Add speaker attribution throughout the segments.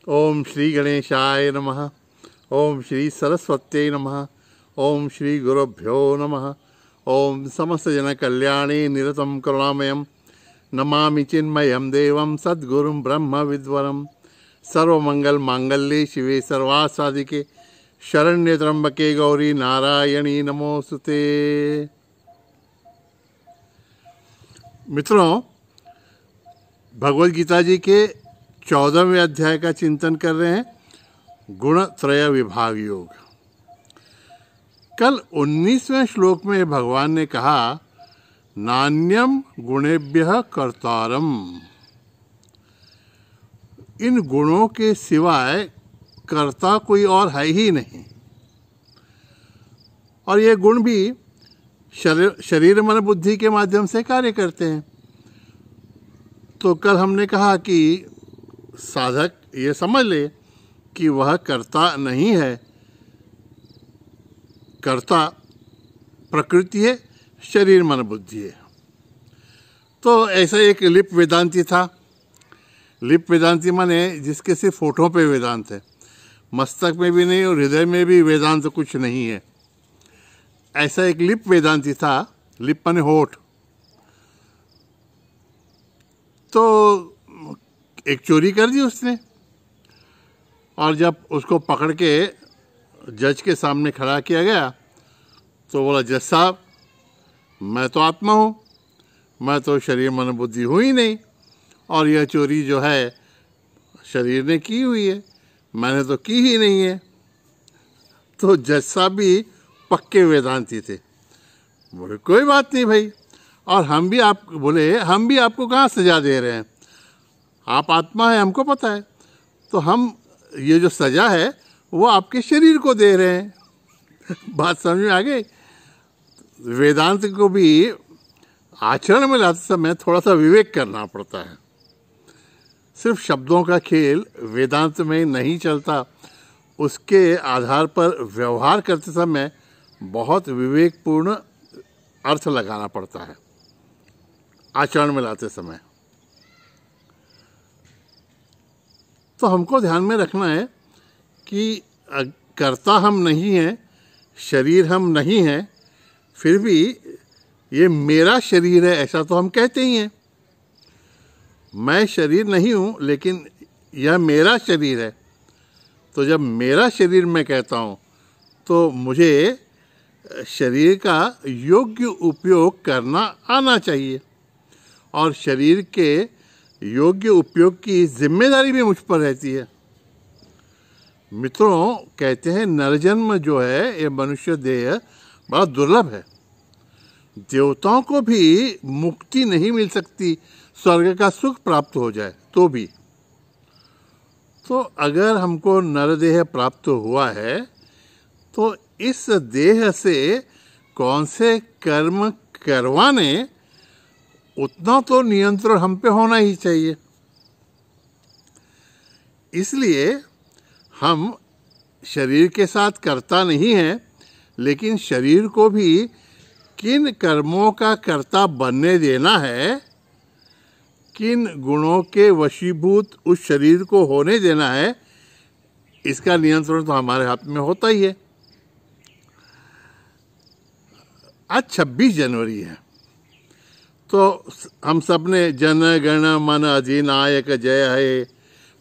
Speaker 1: ओम श्री गणेशाय नमः। ओम श्री सरस्वत्यै नमः। ओम श्री गुरुभ्यो नमः। ओम समस्त जन कल्याणे निरतं करुणामयं नमामि चिन्मयं देवं सद्गुरुं ब्रह्म विद्वरं। सर्वमंगल मांगल्ये शिवे सर्वासाधिके शरण्ये त्र्यंबके गौरी नारायणी नमोस्तुते। मित्रों, भगवद गीता जी के 14वें अध्याय का चिंतन कर रहे हैं, गुण त्रय विभाग योग। कल 19वें श्लोक में भगवान ने कहा, नान्यम गुणेभ्यः कर्तारम। इन गुणों के सिवाय कर्ता कोई और है ही नहीं। और ये गुण भी शरीर मन बुद्धि के माध्यम से कार्य करते हैं। तो कल हमने कहा कि साधक ये समझ ले कि वह कर्ता नहीं है, कर्ता प्रकृति है, शरीर मन बुद्धि है। तो ऐसा एक लिप वेदांती था। लिप वेदांती माने जिसके सिर्फ होठों पे वेदांत है, मस्तक में भी नहीं और हृदय में भी वेदांत कुछ नहीं है। ऐसा एक लिप वेदांती था। लिप माने होठ। तो एक चोरी कर दी उसने, और जब उसको पकड़ के जज के सामने खड़ा किया गया तो बोला, जज साहब, मैं तो आत्मा हूँ, मैं तो शरीर मन बुद्धि हूँ ही नहीं, और यह चोरी जो है शरीर ने की हुई है, मैंने तो की ही नहीं है। तो जज साहब भी पक्के वेदांती थे। बोले, कोई बात नहीं भाई, और हम भी आपको कहाँ सजा दे रहे हैं, आप आत्मा है, हमको पता है। तो हम ये जो सजा है वो आपके शरीर को दे रहे हैं। बात समझ में आ गई। वेदांत को भी आचरण में लाते समय थोड़ा सा विवेक करना पड़ता है। सिर्फ शब्दों का खेल वेदांत में नहीं चलता, उसके आधार पर व्यवहार करते समय बहुत विवेकपूर्ण अर्थ लगाना पड़ता है आचरण में लाते समय। तो हमको ध्यान में रखना है कि कर्ता हम नहीं हैं, शरीर हम नहीं हैं, फिर भी ये मेरा शरीर है ऐसा तो हम कहते ही हैं। मैं शरीर नहीं हूँ, लेकिन यह मेरा शरीर है। तो जब मेरा शरीर मैं कहता हूँ तो मुझे शरीर का योग्य उपयोग करना आना चाहिए, और शरीर के योग्य उपयोग की जिम्मेदारी भी मुझ पर रहती है। मित्रों, कहते हैं नरजन्म जो है, ये मनुष्य देह बड़ा दुर्लभ है। देवताओं को भी मुक्ति नहीं मिल सकती, स्वर्ग का सुख प्राप्त हो जाए तो भी। तो अगर हमको नरदेह प्राप्त हुआ है तो इस देह से कौन से कर्म करवाने, उतना तो नियंत्रण हम पे होना ही चाहिए। इसलिए हम शरीर के साथ कर्ता नहीं हैं, लेकिन शरीर को भी किन कर्मों का कर्ता बनने देना है, किन गुणों के वशीभूत उस शरीर को होने देना है, इसका नियंत्रण तो हमारे हाथ में होता ही है। आज 26 जनवरी है, तो हम सब ने जन गण मन अधिनायक जय हे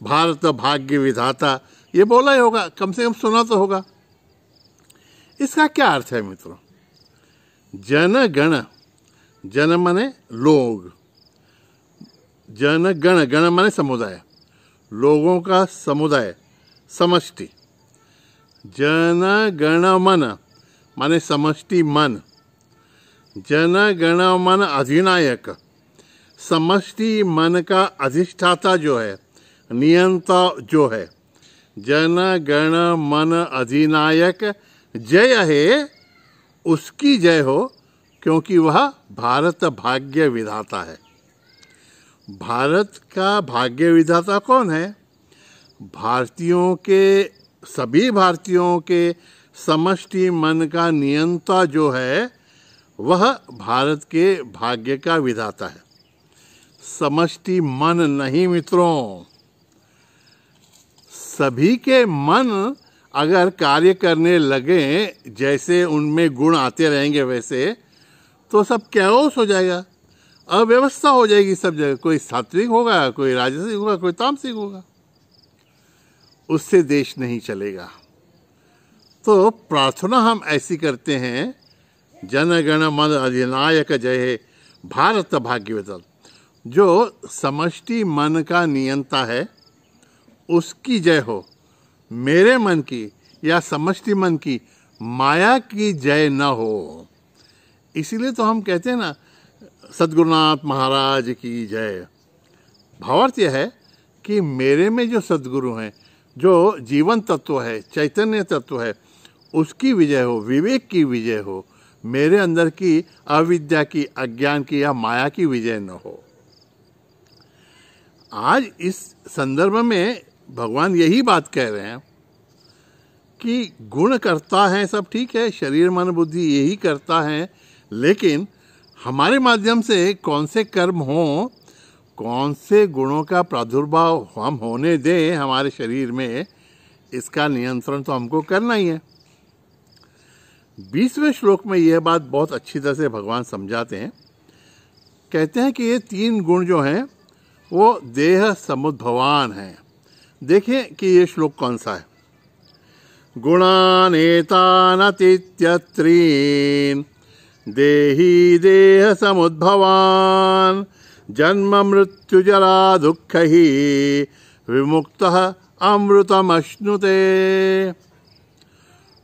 Speaker 1: भारत भाग्य विधाता ये बोला ही होगा, कम से कम सुना तो होगा। इसका क्या अर्थ है मित्रों? जन गण, जन माने लोग, जन गण, गण माने समुदाय, लोगों का समुदाय, समष्टि। जन गण मन माने समष्टि मन। जन गण मन अधिनायक, समष्टि मन का अधिष्ठाता जो है, नियंता जो है। जन गण मन अधिनायक जय है, उसकी जय हो, क्योंकि वह भारत भाग्य विधाता है। भारत का भाग्य विधाता कौन है? भारतीयों के, सभी भारतीयों के समष्टि मन का नियंता जो है, वह भारत के भाग्य का विधाता है। समष्टि मन नहीं मित्रों, सभी के मन अगर कार्य करने लगे, जैसे उनमें गुण आते रहेंगे वैसे, तो सब कैओस हो जाएगा, अव्यवस्था हो जाएगी सब जगह। कोई सात्विक होगा, कोई राजसिक होगा, कोई तामसिक होगा, उससे देश नहीं चलेगा। तो प्रार्थना हम ऐसी करते हैं, जन गण मन अधिनायक जय हे भारत भाग्य विधाता। जो समष्टि मन का नियंता है उसकी जय हो, मेरे मन की या समष्टि मन की माया की जय न हो। इसीलिए तो हम कहते हैं ना, सद्गुरुनाथ महाराज की जय। भावार्थ यह है कि मेरे में जो सद्गुरु हैं, जो जीवन तत्व है, चैतन्य तत्व है, उसकी विजय हो, विवेक की विजय हो, मेरे अंदर की अविद्या की, अज्ञान की या माया की विजय न हो। आज इस संदर्भ में भगवान यही बात कह रहे हैं कि गुण करता है, सब ठीक है, शरीर मन बुद्धि यही करता है, लेकिन हमारे माध्यम से कौन से कर्म हों, कौन से गुणों का प्रादुर्भाव हम होने दें हमारे शरीर में, इसका नियंत्रण तो हमको करना ही है। 20वें श्लोक में यह बात बहुत अच्छी तरह से भगवान समझाते हैं। कहते हैं कि ये 3 गुण जो हैं वो देह समुद्भवान हैं। देखें कि ये श्लोक कौन सा है। गुणानेतानतीत्यत्रीन् देही देह समुद्भवान जन्म मृत्यु जरा दुख ही विमुक्तः अमृतमश्नुते।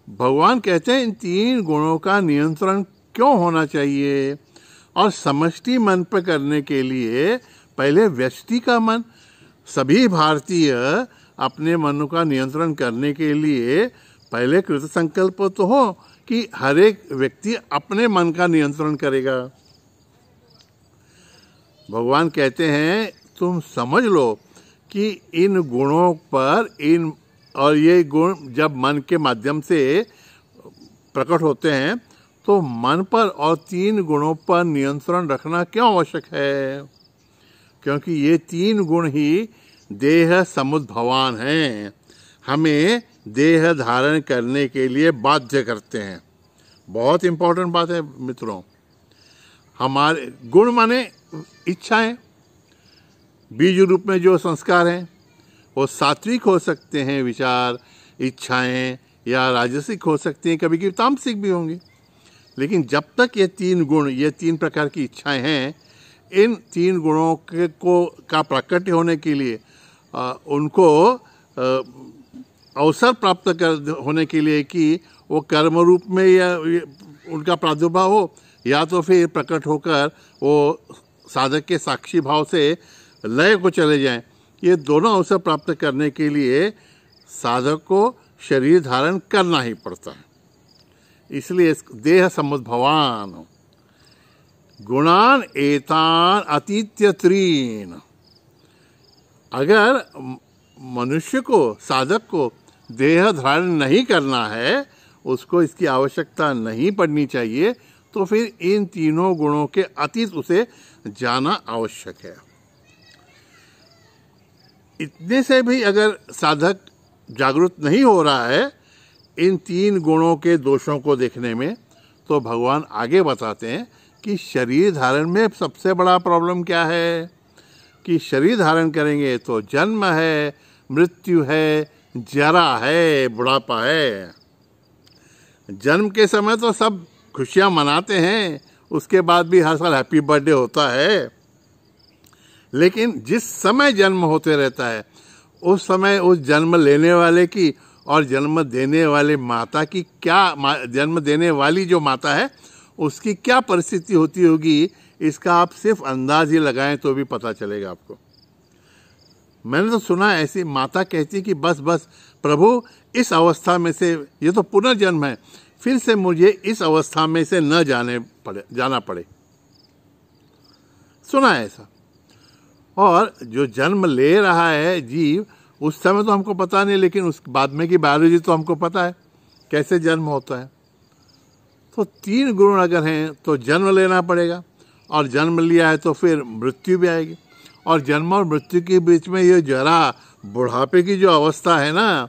Speaker 1: भगवान कहते हैं इन 3 गुणों का नियंत्रण क्यों होना चाहिए, और समष्टि मन पर करने के लिए पहले व्यष्टि का मन, सभी भारतीय अपने मन का नियंत्रण करने के लिए पहले कृत संकल्प तो हो कि हर एक व्यक्ति अपने मन का नियंत्रण करेगा। भगवान कहते हैं तुम समझ लो कि इन गुणों पर, इन और ये गुण जब मन के माध्यम से प्रकट होते हैं तो मन पर और 3 गुणों पर नियंत्रण रखना क्यों आवश्यक है, क्योंकि ये 3 गुण ही देह समुद्भवान हैं, हमें देह धारण करने के लिए बाध्य करते हैं। बहुत इंपॉर्टेंट बात है मित्रों। हमारे गुण माने इच्छाएं, बीज रूप में जो संस्कार हैं वो सात्विक हो सकते हैं, विचार इच्छाएं, या राजसिक हो सकती हैं, कभी कभी तामसिक भी होंगी। लेकिन जब तक ये 3 गुण, ये 3 प्रकार की इच्छाएं हैं, इन 3 गुणों के का प्राकट्य होने के लिए उनको अवसर प्राप्त होने के लिए कि वो कर्म रूप में या उनका प्रादुर्भाव हो, या तो फिर प्रकट होकर वो साधक के साक्षी भाव से लय को चले जाएं, ये दोनों अवसर प्राप्त करने के लिए साधक को शरीर धारण करना ही पड़ता है। इसलिए देह समुद्भवान गुणान एतान अतीत्यत्रीन। अगर मनुष्य को, साधक को देह धारण नहीं करना है, उसको इसकी आवश्यकता नहीं पड़नी चाहिए, तो फिर इन 3 गुणों के अतीत उसे जाना आवश्यक है। इतने से भी अगर साधक जागरूक नहीं हो रहा है इन 3 गुणों के दोषों को देखने में, तो भगवान आगे बताते हैं कि शरीर धारण में सबसे बड़ा प्रॉब्लम क्या है, कि शरीर धारण करेंगे तो जन्म है, मृत्यु है, जरा है, बुढ़ापा है। जन्म के समय तो सब खुशियां मनाते हैं, उसके बाद भी हर साल हैप्पी बर्थडे होता है, लेकिन जिस समय जन्म होते रहता है उस समय उस जन्म लेने वाले की और जन्म देने वाले माता की क्या, जन्म देने वाली जो माता है उसकी क्या परिस्थिति होती होगी, इसका आप सिर्फ अंदाज ही लगाएं तो भी पता चलेगा आपको। मैंने तो सुना ऐसी माता कहती है कि बस बस प्रभु इस अवस्था में से, ये तो पुनर्जन्म है, फिर से मुझे इस अवस्था में से न जाना पड़े। सुना है ऐसा। और जो जन्म ले रहा है जीव, उस समय तो हमको पता नहीं, लेकिन उस बाद में की बायोलॉजी तो हमको पता है कैसे जन्म होता है। तो 3 गुण अगर हैं तो जन्म लेना पड़ेगा, और जन्म लिया है तो फिर मृत्यु भी आएगी, और जन्म और मृत्यु के बीच में ये जरा बुढ़ापे की जो अवस्था है ना,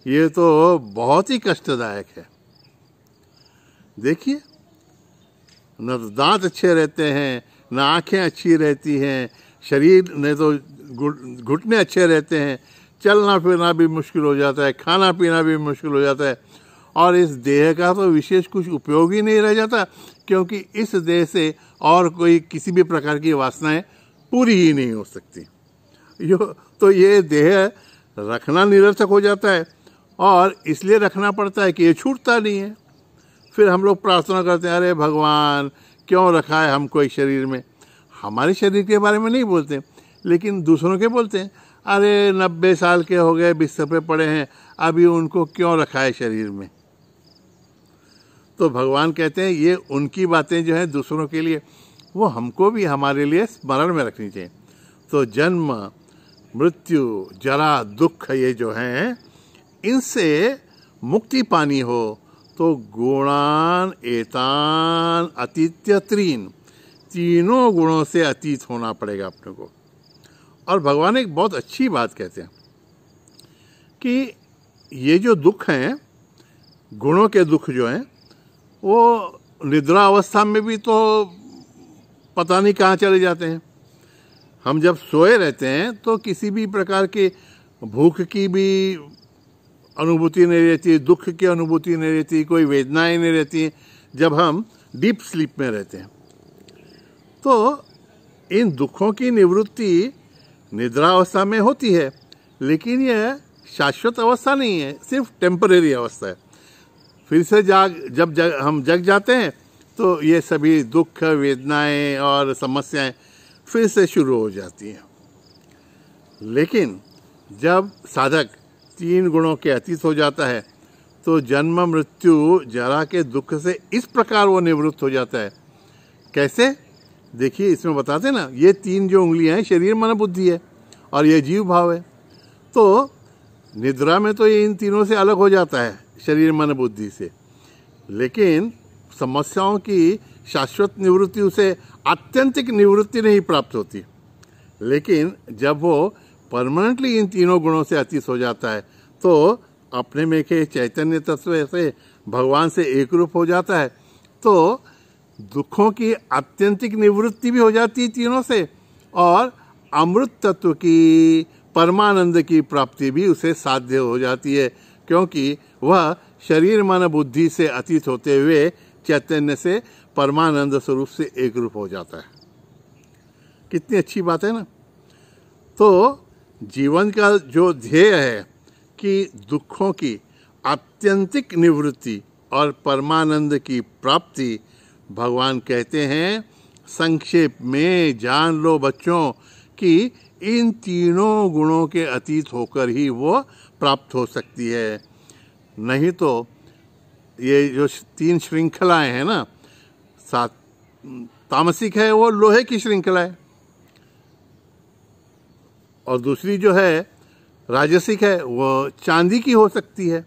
Speaker 1: ये तो बहुत ही कष्टदायक है। देखिए, न तो दांत अच्छे रहते हैं, न आँखें अच्छी रहती हैं, शरीर नहीं तो घुटने अच्छे रहते हैं, चलना फिरना भी मुश्किल हो जाता है, खाना पीना भी मुश्किल हो जाता है, और इस देह का तो विशेष कुछ उपयोग ही नहीं रह जाता, क्योंकि इस देह से और कोई किसी भी प्रकार की वासनाएं पूरी ही नहीं हो सकती। तो ये देह रखना निरर्थक हो जाता है, और इसलिए रखना पड़ता है कि ये छूटता नहीं है। फिर हम लोग प्रार्थना करते हैं, अरे भगवान क्यों रखा है हमको इस शरीर में। हमारे शरीर के बारे में नहीं बोलते, लेकिन दूसरों के बोलते हैं, अरे 90 साल के हो गए, बिस्तर पे पड़े हैं, अभी उनको क्यों रखा है शरीर में। तो भगवान कहते हैं ये उनकी बातें जो हैं दूसरों के लिए, वो हमको भी हमारे लिए स्मरण में रखनी चाहिए। तो जन्म, मृत्यु, जरा, दुख ये जो हैं, इनसे मुक्ति पानी हो तो गुणान एतान अतीत्य त्रीन, तीनों गुणों से अतीत होना पड़ेगा अपने को। और भगवान एक बहुत अच्छी बात कहते हैं कि ये जो दुख हैं, गुणों के दुख जो हैं, वो निद्रा अवस्था में भी तो पता नहीं कहाँ चले जाते हैं। हम जब सोए रहते हैं तो किसी भी प्रकार के भूख की भी अनुभूति नहीं रहती, दुख की अनुभूति नहीं रहती, कोई वेदनाएं नहीं रहती जब हम डीप स्लीप में रहते हैं। तो इन दुखों की निवृत्ति निद्रा अवस्था में होती है, लेकिन यह शाश्वत अवस्था नहीं है, सिर्फ टेम्परेरी अवस्था है। फिर से जब हम जग जाते हैं तो ये सभी दुख, वेदनाएं और समस्याएं फिर से शुरू हो जाती हैं। लेकिन जब साधक 3 गुणों के अतीत हो जाता है तो जन्म, मृत्यु, जरा के दुख से इस प्रकार वो निवृत्त हो जाता है। कैसे? देखिए, इसमें बताते ना, ये 3 जो उंगलियां हैं, शरीर, मन, बुद्धि है, और ये जीव भाव है। तो निद्रा में तो ये इन तीनों से अलग हो जाता है, शरीर, मन, बुद्धि से, लेकिन समस्याओं की शाश्वत निवृत्ति, उसे आत्यंतिक निवृत्ति नहीं प्राप्त होती। लेकिन जब वो परमानेंटली इन तीनों गुणों से अतीत हो जाता है तो अपने में के चैतन्य तत्व से भगवान से एक रूप हो जाता है, तो दुखों की आत्यंतिक निवृत्ति भी हो जाती है तीनों से, और अमृत तत्व की, परमानंद की प्राप्ति भी उसे साध्य हो जाती है, क्योंकि वह शरीर, मन, बुद्धि से अतीत होते हुए चैतन्य से, परमानंद स्वरूप से एक रूप हो जाता है। कितनी अच्छी बात है ना। तो जीवन का जो ध्येय है कि दुखों की आत्यंतिक निवृत्ति और परमानंद की प्राप्ति, भगवान कहते हैं संक्षेप में जान लो बच्चों कि इन तीनों गुणों के अतीत होकर ही वो प्राप्त हो सकती है। नहीं तो ये जो 3 श्रृंखलाएं हैं ना, तामसिक है वो लोहे की श्रृंखला है, और दूसरी जो है राजसिक है वो चांदी की हो सकती है,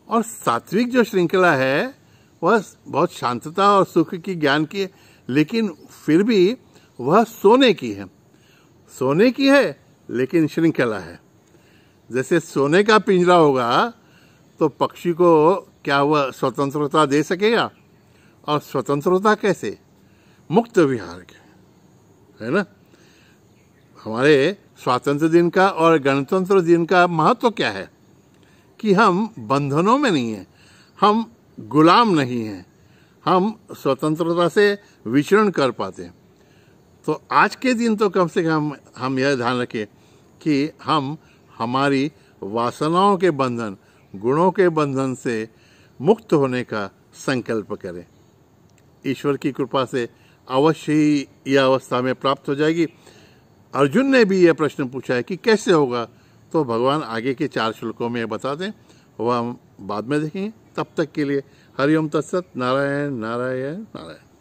Speaker 1: और सात्विक जो श्रृंखला है वह बहुत शांतता और सुख की, ज्ञान की है, लेकिन फिर भी वह सोने की है। सोने की है लेकिन श्रृंखला है। जैसे सोने का पिंजरा होगा तो पक्षी को क्या वह स्वतंत्रता दे सकेगा? और स्वतंत्रता कैसे? मुक्त विहार के, है ना। हमारे स्वातंत्र दिन का और गणतंत्र दिन का महत्व क्या है कि हम बंधनों में नहीं हैं, हम गुलाम नहीं हैं, हम स्वतंत्रता से विचरण कर पाते हैं। तो आज के दिन तो कम से कम हम यह ध्यान रखें कि हम हमारी वासनाओं के बंधन, गुणों के बंधन से मुक्त होने का संकल्प करें। ईश्वर की कृपा से अवश्य ही यह अवस्था में प्राप्त हो जाएगी। अर्जुन ने भी यह प्रश्न पूछा है कि कैसे होगा, तो भगवान आगे के 4 श्लोकों में बता दें, वह हम बाद में देखेंगे। तब तक के लिए हरि ओम तत्सत। नारायण नारायण नारायण।